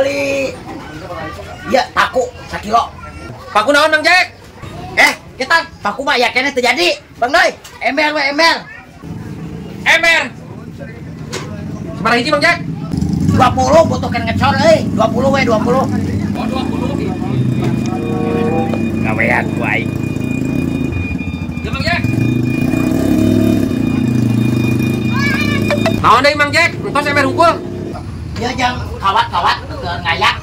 beli ya paku 1 kilo. Paku naon Mang Jack? Kita paku mah ya kene terjadi Bang Doy. Ember we ember. Seberapa hiji Mang Jack? 20 butuh kan ngecor euy. 20 we 20. Oh 20. Gawean ku aing. Ya Mang Jack. Naon deui Mang Jack? Entos ember hungkul. Ya jang kawat-kawat ngayak.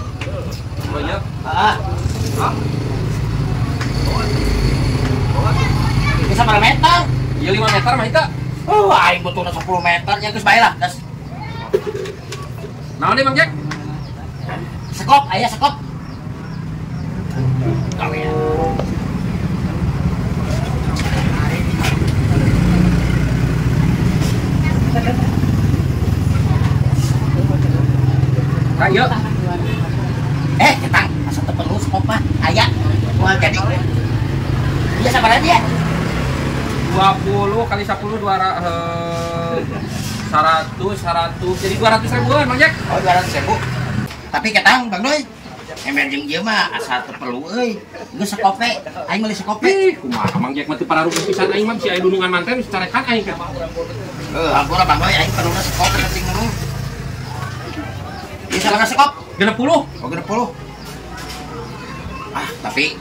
Oh iya. Heeh. Bisa berapa meter? Iya 5 meter mah itu. Oh, aing butuhna 10 meter nya geus bae lah. Das. Naon deui Mang Jack? Sekop, aya sekop. Gawean. Ayo. Ketang, asa teu perlu sekop mah. Aya. Moal jadi. Iya sabaraha dia? 20 kali 10 100 jadi 200 ribuan Mang Jack. Oh 200.000. Tapi ketang Bang Doy. Ember jeung ieu mah asa teu perlu euy. Geus sekop we. Aing meuli sekop we. Kumaha Mang Jack mah teu pararuh pisan aing mah si aya dulungan manten carekan aing kan. Hampura Bang Doy aing perlu sekop penting dulu. Bisa lah sekop 60. Oh 60. Tapi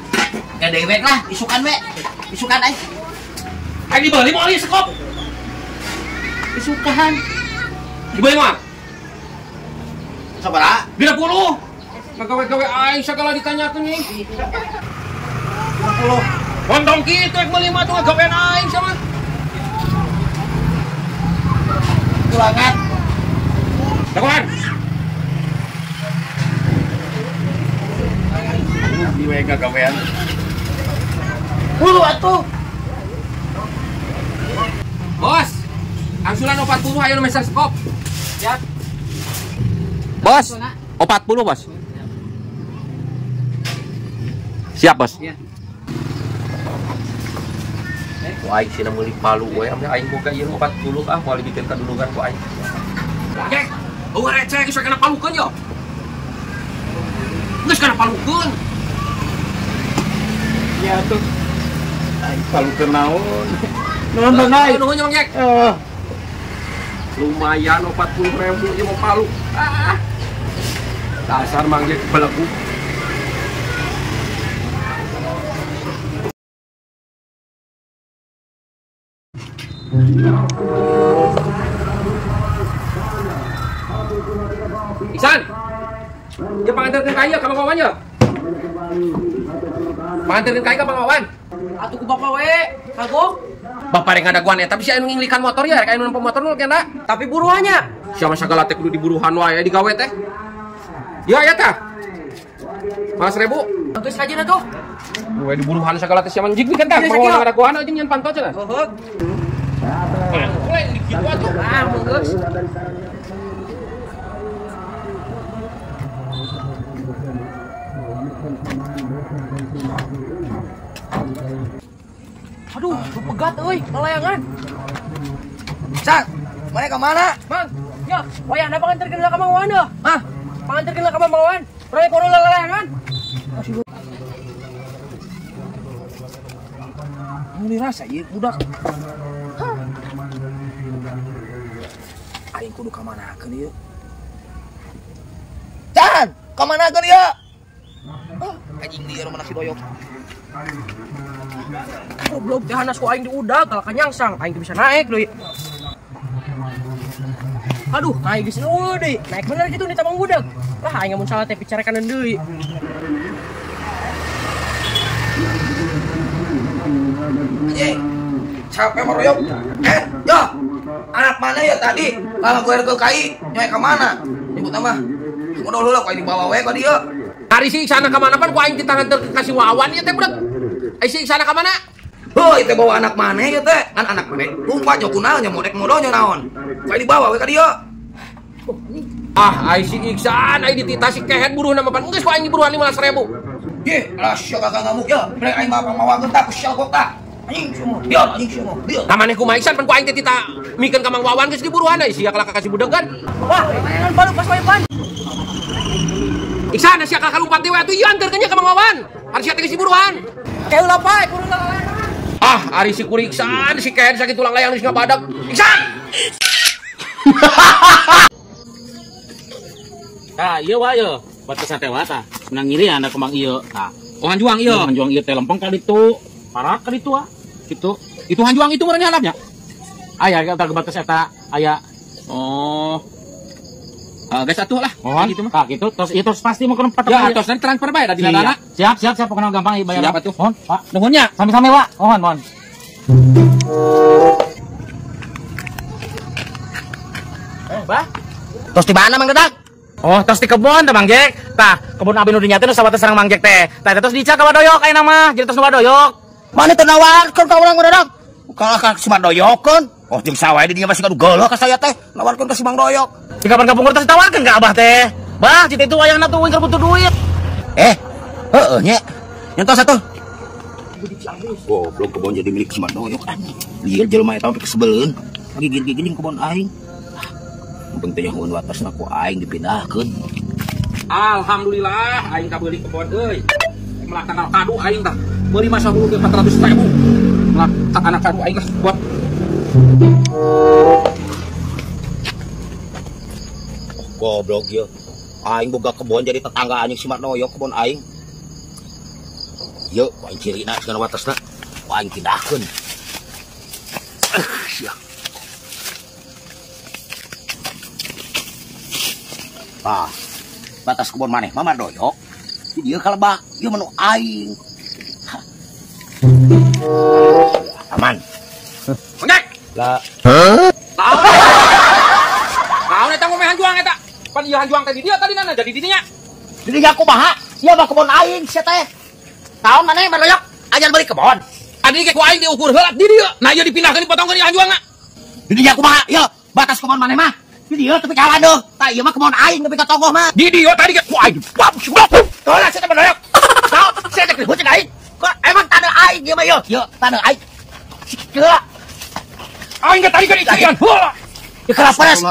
ya dewek lah, isukan we. Isukan aing. Aing dibeli moal ieu sekop. Isukan. Dibeli mah? Sabaraha? 30. Ngagawe-gawe aing sagala ditanyakeun nih. 60. Bontong kitu ek meuli mah tuh ngagawean aing sama. Tulangan. Dakuan. Di we ngagawean. Atuh. Bos. Angsuran 40 ayo meser sekop. Siap. Bos. 40 bos. Siap bos. Iya. Ku aing sina meuli palu we ame aing boga ieu 40 moal bikin kadulungan ku aing. Oke. Eueuh receh geus kana palukeun yo. Geus kana palukeun. Ya tuh. Aing palukeun naon? Naon Bang Doy? Nuhun Mang Jack. Lumayan 40.000 ieu mau palu. Dasar Mang Jack belegu. Iksan. Dia panganterkeun ka ieu ka Bang Wawan ye. Panganterkeun ka ieu ka Bang Wawan. Atuh ku bapak we, kagok. Bapak rek ngadaguan eta bisa anu nginglikan motor ya, rek anu pemotor nu kena. Tapi buruannya. Sia mah sagala teh kudu diburuhan wae digawe teh. Ieu aya tah. 15.000. Geus kajina tuh. We diburuhan sagala teh sia mah jig kan tah. Mau ngadaguan aja nyen pantau cenah. Heuh. Mulai dikitu atuh. Geus. Aduh, pegat euy, lalayangan. San, mana ke mana? Mang, ya, wayahna panganterkeun ka Mang Wawan deh. Panganterkeun ka Mang Wawan. Proyek kono lalayangan. Ini rasa ieu budak. Aing kudu ka manakeun ieu? San, ka manakeun ieu? Anjing dia rumah nasi doyok. Goblok teh hanas ku aing diudag kalak nyangsang, aing teu bisa naik deui. Aduh, naik geus deui. Naik bener gitu nih tamang budak. Lah aing mun salah teh picarekan deui. Anjing, capek meroyok. Yo, anak mana ya tadi? Kalau gue ke KI, nyoy ke mana? Ibu tambah. Kamu dulu lah, kau ini bawa wae kau dia. Hari si Iksana ka mana pan ku aing ditanganterkeun ka si Wawan ieu teh budak. Ai si Iksana ka mana? Oh, itu bawa anak mana ya teh? Kan anak mana? Lupa jauh kunaonnya, modek modonya naon. Kau ini bawa wae ke dia. Ai si Iksan ai dititah si kehet buruh nama pan geus ku aing diburuhan 15.000. Ye, lah syok kakak ngamuk ya. Mereka aing bapak mawa gentak ku syok kok. Anjing semua, biar anjing semua, biar. Kamane kumaisan pan ku aing teh tita mikeun ka Mang Wawan geus diburuan euy sia kalaka kasih budegan. Wah, mainan baru pas waepan. Iksan sia kalaka lumpat dewe atuh ieu anterkeun nya ka Mang Wawan. Ari sia teh geus diburuan. Kayak ulah pae kurang lah. Ah, ari si kuring Iksan si Ken sakit tulang layang geus ngabadag. Iksan. Nah, iya wa ye. Batas teh wa tah. Menang ngiri anda kembang ieu. Tah. Oh hanjuang ieu. Hanjuang ieu teh lempeng ka ditu. Parak ka ditu ah. Kitu. Itu hanjuang itu meureun halapnya. Aya kita batas eta aya. Oh. Guys atuh lah. Mohon gitu mah. Tah kitu terus itu pasti mau ke tempat. Ya, tos nanti transfer bae da dina dana. Siap pokoknya gampang bayar. Siap atuh. Mohon, Pak. Nuhun nya. Sami-sami, Pak. Mohon. Bah. Tos di mana Mang Dadak? Oh, tos di kebun teh Mang Jek. Tah, kebun abi nu dinya teh nu sawates sareng Mang Jek teh. Tah terus dica ka Wadoyok ayeuna mah, jadi tos nu Wadoyok. Mana teu nawarkeun ka urang Mang Dadak? Kalau ka si Mang Doyokkeun. Oh, jeung sawae di dinya masih kadu geuleuh ka saya teh. Nawarkeun ka si Mang Doyok. Di kapan kampung urang tawarkeun ka Abah teh. Bah, cita itu wayangna tuh keur butuh duit. Heeh nya. Nyentos atuh. Goblok kebon jadi milik si Mang Doyok anjing. Lieu jelema eta sampai kesebeleun. Gigit-gigit jeung kebon aing. Penting yang watasna ku aing dipindahkeun. Alhamdulillah aing kabeuli kebon euy. Melah tanggal kado aing tah. Meuli masa hulu ge 400.000. Melah tak anak kado aing lah buat. Goblok ieu. Aing boga kebon jadi tetangga anjing si Mang Doyok kebon aing. Ieu aing cirina sieun watasna. Aing pindahkeun. Sia. Ah, batas kebun maneh mah Mang Doyok. Dia kalebak, ieu menu aing. Aman. Ngek. Lah, Naon eta ngomeh hanjuang eta? Pan ieu hanjuang teh di dieu tadi nana jadi di dinya. jadi aku kumaha? Ieu mah kebun aing sia teh. Taon maneh Mang Doyok ajan beli kebon. Adi ge ku aing diukur heula di dieu. Nah ieu dipindahkeun dipotongkeun di hanjuangna. Jadi aku kumaha? Ieu batas kebun maneh mah. Di dieu tapi kalah deuh. Tah ieu mah kebun aing tapi ka tokoh mah. Di dieu tadi ge ku aing. Tolak saya Mang Doyok. Tahu saya teh ribut jeung aing. Kok emang tanah aing ieu mah ieu? Ieu tanah aing. Gila. Aing ge tadi ge ician. Kerapanas.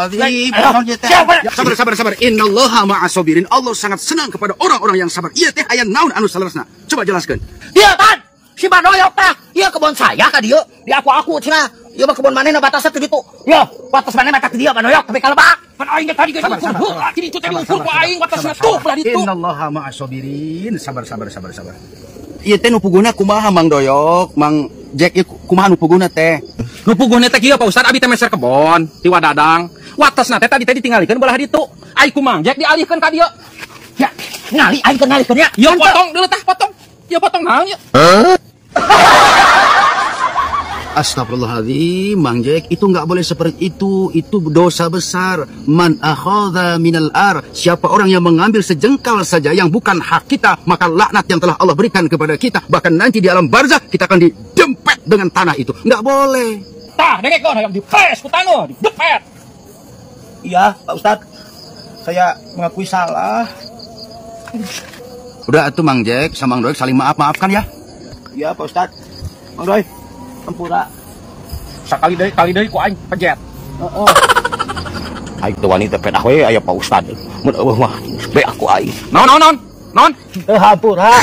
Sabar. Innallaha ma'as-sabirin. Allah sangat senang kepada orang-orang yang sabar. Ieu teh aya naon anu salerosna? Coba jelaskeun. Ieu tan. Si Mang Doyok tah. Ieu kebun saya ka dieu. Di aku cenah. Ieu mah kebun manehna batasna teh ditu. Ieu batas maneh mah teh dieu Mang Doyok tapi kalebak. Pan aing ge tadi ge diukur heula. Jadi itu teh diukur ku aing batasna tuh lah ditu. Innallaha ma'as-sabirin. Sabar. Ieu teh nu puguna kumaha Mang Doyok? Mang Jack ieu kumaha nu puguna teh? Nu puguhna teh kieu Pak Ustad abi teh meser kebon ti Wadadang. Watesna teh tadi ditinggalikeun belah ditu. Ai ku Mang Jack dialihkeun ka dieu. Ya, ngali aing teh ngalihkeun ya. Ieu potong deuleu tah potong. Ieu potong naon ya? Astagfirullahaladzim, Mang Jack, itu nggak boleh seperti itu dosa besar. Man akhadha minal ar, siapa orang yang mengambil sejengkal saja yang bukan hak kita, maka laknat yang telah Allah berikan kepada kita, bahkan nanti di alam barzakh kita akan didempet dengan tanah itu. Nggak boleh. Tah dengek kau yang dipes ku taneuh, didepet. Iya, Pak Ustad. Saya mengakui salah. Udah atuh Mang Jack sama Mang Doyok saling maafkan ya. Iya, Pak Ustad. Mang Doy, ampura. Sakali deui ku aing pejet. Heeh. Aing teu wani teh pedah we aya Pak Ustad. Mun eueuh mah be aku aing. Naon? Hampura.